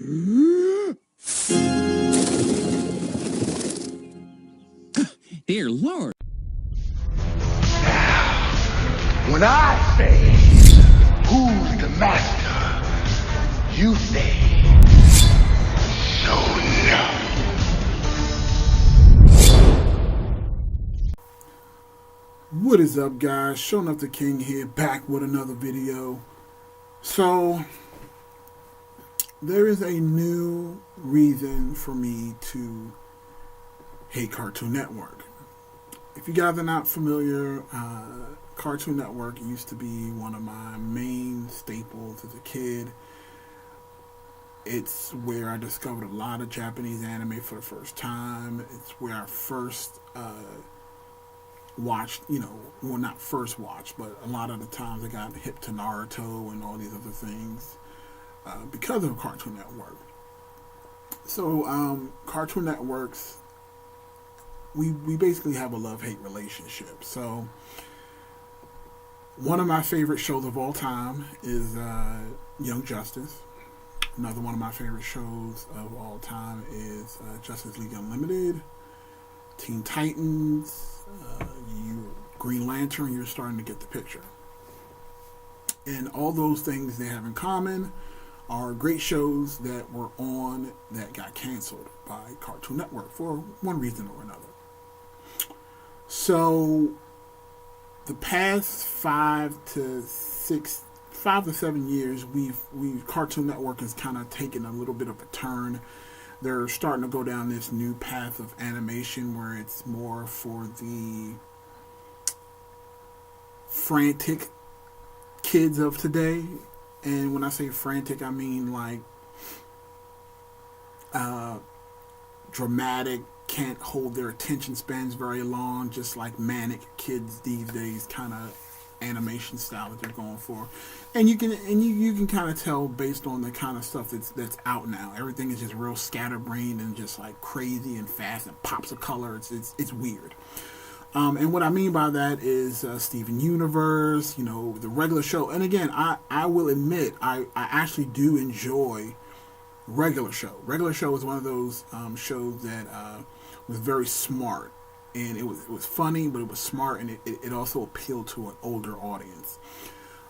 Dear Lord. When I say, who's the master, you say, no. What is up, guys? Showing up the King here, back with another video. So, there is a new reason for me to hate Cartoon Network. If you guys are not familiar, Cartoon Network used to be one of my main staples as a kid. It's where I discovered a lot of Japanese anime for the first time. It's where I first watched, well, not first watched, but a lot of the times I got hip to Naruto and all these other things because of Cartoon Network. So, Cartoon Networks, we basically have a love-hate relationship. So, one of my favorite shows of all time is Young Justice. Another one of my favorite shows of all time is Justice League Unlimited, Teen Titans, Green Lantern. You're starting to get the picture. And all those things they have in common are great shows that were on that got canceled by Cartoon Network for one reason or another. So the past 5 to 7 years, Cartoon Network has kind of taken a little bit of a turn. They're starting to go down this new path of animation where it's more for the frantic kids of today. And when I say frantic, I mean like dramatic, can't hold their attention spans very long, just like manic kids these days kind of animation style that they're going for. And you can kind of tell based on the kind of stuff that's out now. Everything is just real scatterbrained and just like crazy and fast and pops of color. It's weird. And what I mean by that is Steven Universe, the regular show. And again, I will admit I actually do enjoy Regular Show. Regular Show is one of those shows that was very smart. And it was funny, but it was smart, and it also appealed to an older audience.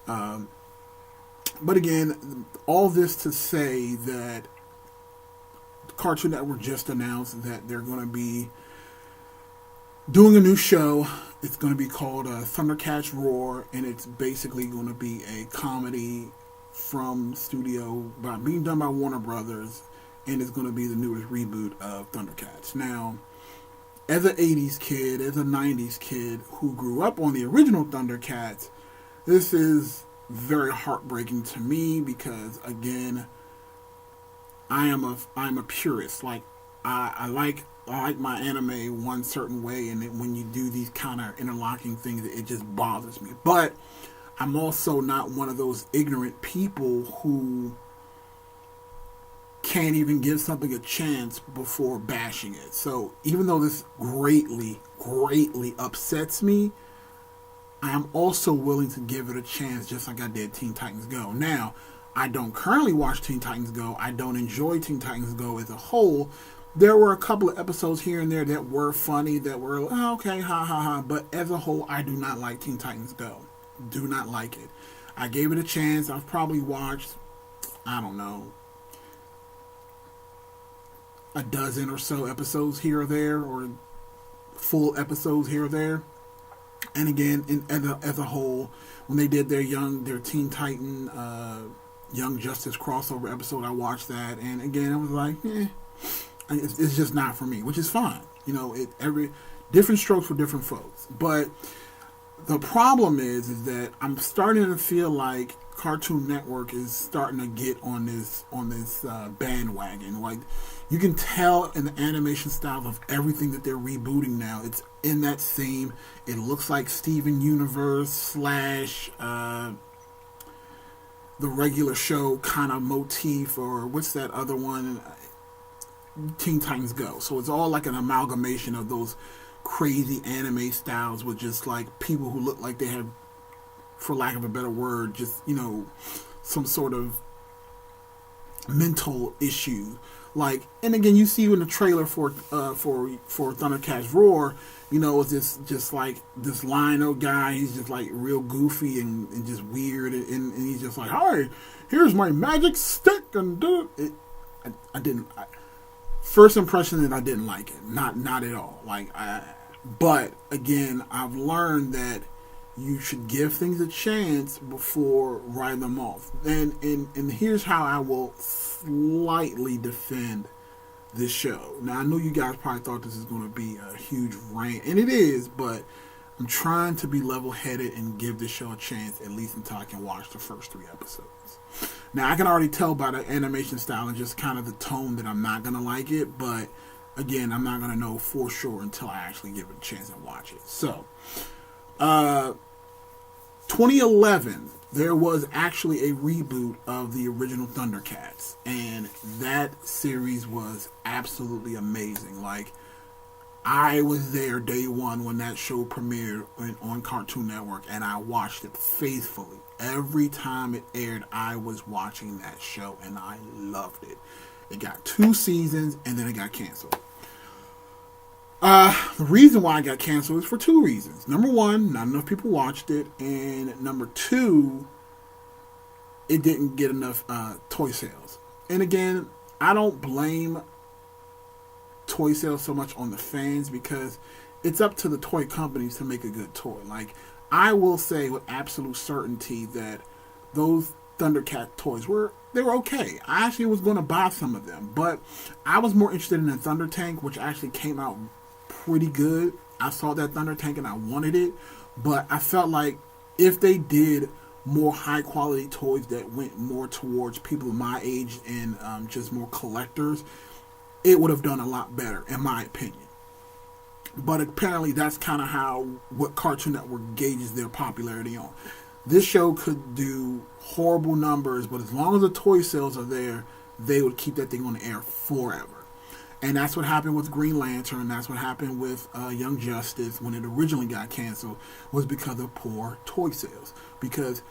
But again, all this to say that Cartoon Network just announced that they're going to be doing a new show. It's going to be called ThunderCats Roar, and it's basically going to be a comedy from studio being done by Warner Brothers, and it's going to be the newest reboot of ThunderCats. Now, as an 80s kid, as a 90s kid who grew up on the original ThunderCats, this is very heartbreaking to me because, again, I'm a purist. Like, I like my anime one certain way, and when you do these kind of interlocking things, it just bothers me. But I'm also not one of those ignorant people who can't even give something a chance before bashing it. So even though this greatly upsets me, I am also willing to give it a chance, just like I did Teen Titans Go. Now, I don't currently watch Teen Titans Go. I don't enjoy Teen Titans Go as a whole. There were a couple of episodes here and there that were funny, that were, oh, okay, ha ha ha. But as a whole, I do not like Teen Titans Go. Do not like it. I gave it a chance. I've probably watched, I don't know, a dozen or so episodes here or there, or full episodes here or there. And again, as a whole, when they did their Teen Titan Young Justice crossover episode, I watched that, and again, I was like, it's just not for me, which is fine. Every different strokes for different folks. But the problem is that I'm starting to feel like Cartoon Network is starting to get on this bandwagon. Like, you can tell in the animation style of everything that they're rebooting now. It's in that same, it looks like Steven Universe / the regular show kind of motif, or what's that other one? Teen Titans Go. So it's all like an amalgamation of those crazy anime styles with just like people who look like they have, for lack of a better word, just, some sort of mental issues. Like, and again, you see in the trailer for ThunderCats Roar, it's just like this Lionel guy. He's just like real goofy and just weird, and he's just like, "Hi, here's my magic stick," and do it. I didn't. First impression that I didn't like it. Not at all. But again, I've learned that you should give things a chance before writing them off. And here's how I will slightly defend this show. Now, I know you guys probably thought this is going to be a huge rant, and it is, but I'm trying to be level-headed and give this show a chance, at least until I can watch the first 3 episodes. Now, I can already tell by the animation style and just kind of the tone that I'm not going to like it, but again, I'm not going to know for sure until I actually give it a chance and watch it. So, 2011, there was actually a reboot of the original ThunderCats, and that series was absolutely amazing. Like, I was there day one when that show premiered on Cartoon Network, and I watched it faithfully. Every time it aired, I was watching that show, and I loved it. It got 2 seasons, and then it got canceled. The reason why it got canceled is for 2 reasons. Number 1, not enough people watched it, and number 2, it didn't get enough toy sales. And again, I don't blame toy sales so much on the fans, because it's up to the toy companies to make a good toy. Like, I will say with absolute certainty that those ThunderCat toys were okay. I actually was going to buy some of them, but I was more interested in the Thunder Tank, which actually came out pretty good. I saw that Thunder Tank and I wanted it, but I felt like if they did more high quality toys that went more towards people of my age and just more collectors, it would have done a lot better, in my opinion. But apparently that's kind of what Cartoon Network gauges their popularity on. This show could do horrible numbers, but as long as the toy sales are there, they would keep that thing on the air forever. And that's what happened with Green Lantern. That's what happened with Young Justice when it originally got canceled, was because of poor toy sales. Because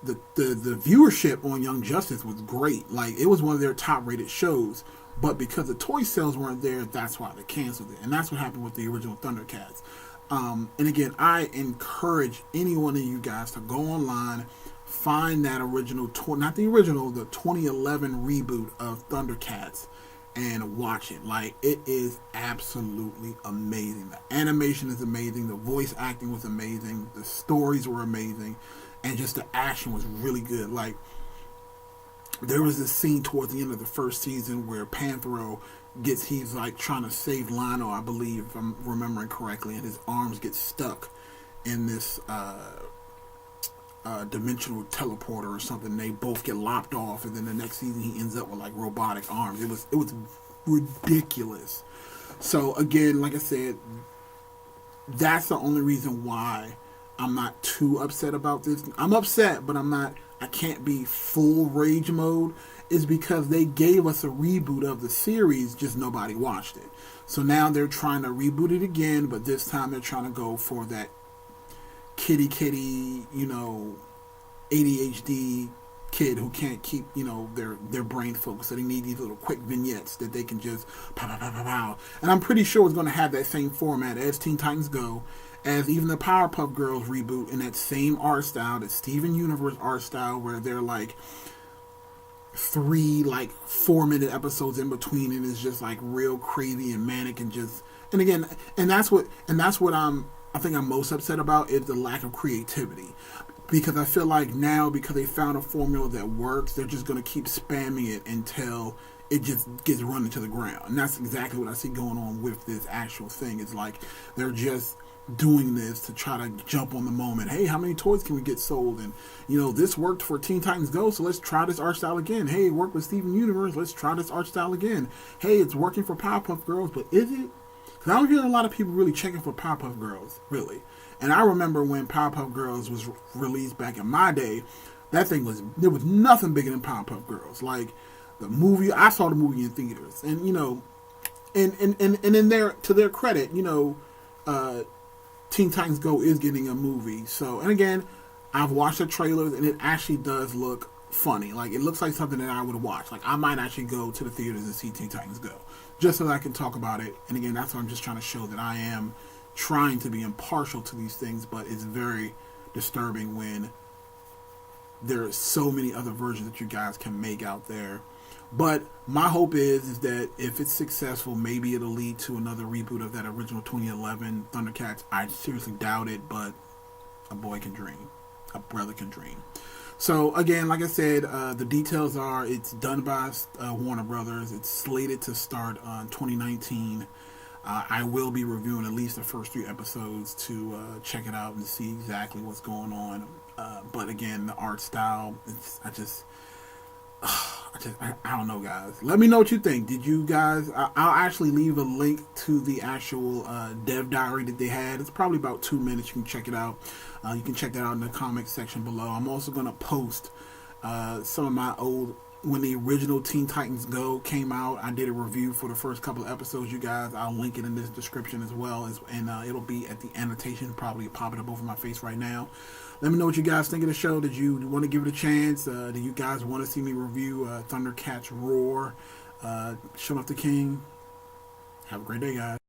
the viewership on Young Justice was great. Like, it was one of their top rated shows. But because the toy sales weren't there, that's why they canceled it. And that's what happened with the original ThunderCats. And again, I encourage any one of you guys to go online, find that original, not the original, the 2011 reboot of ThunderCats, and watch it. Like, it is absolutely amazing. The animation is amazing. The voice acting was amazing. The stories were amazing. And just the action was really good. Like, there was this scene towards the end of the first season where Panthro he's like trying to save Lionel, I believe, if I'm remembering correctly, and his arms get stuck in this dimensional teleporter or something. They both get lopped off, and then the next season he ends up with like robotic arms. It was ridiculous. So again, like I said, that's the only reason why I'm not too upset about this. I'm upset, but I can't be full rage mode, is because they gave us a reboot of the series, just nobody watched it. So now they're trying to reboot it again, but this time they're trying to go for that kitty, ADHD kid who can't keep, their brain focused. So they need these little quick vignettes that they can just pow, pow, pow, pow, pow. And I'm pretty sure it's going to have that same format as Teen Titans Go, as even the Powerpuff Girls reboot, in that same art style, that Steven Universe art style, where they're like 3 4-minute episodes in between, and it's just like real crazy and manic and again, and that's what I think I'm most upset about, is the lack of creativity. Because I feel like now, because they found a formula that works, they're just going to keep spamming it until it just gets run into the ground. And that's exactly what I see going on with this actual thing. It's like they're just doing this to try to jump on the moment. Hey, how many toys can we get sold? And, this worked for Teen Titans Go, so let's try this art style again. Hey, it worked with Steven Universe, let's try this art style again. Hey, it's working for Powerpuff Girls, but is it? Because I don't hear a lot of people really checking for Powerpuff Girls, really. And I remember when Powerpuff Girls was released back in my day, there was nothing bigger than Powerpuff Girls. Like, the movie, I saw the movie in theaters. And, and in to their credit, Teen Titans Go is getting a movie. So, and again, I've watched the trailers, and it actually does look funny. Like, it looks like something that I would watch. Like, I might actually go to the theaters and see Teen Titans Go, just so that I can talk about it. And again, that's what I'm just trying to show, that I am trying to be impartial to these things, but it's very disturbing when there are so many other versions that you guys can make out there. But my hope is that if it's successful, maybe it'll lead to another reboot of that original 2011 ThunderCats. I seriously doubt it, but a boy can dream. A brother can dream. So, again, like I said, the details are, it's done by Warner Brothers. It's slated to start on 2019. I will be reviewing at least the first 3 episodes to check it out and see exactly what's going on. But again, the art style, I don't know, guys. Let me know what you think. Did you guys... I'll actually leave a link to the actual dev diary that they had. It's probably about 2 minutes. You can check it out. You can check that out in the comments section below. I'm also going to post some of my old... When the original Teen Titans Go came out, I did a review for the first couple of episodes, you guys. I'll link it in this description as well, and it'll be at the annotation, probably popping up over my face right now. Let me know what you guys think of the show. Did you want to give it a chance? Do you guys want to see me review ThunderCats Roar? Shut Up the King. Have a great day, guys.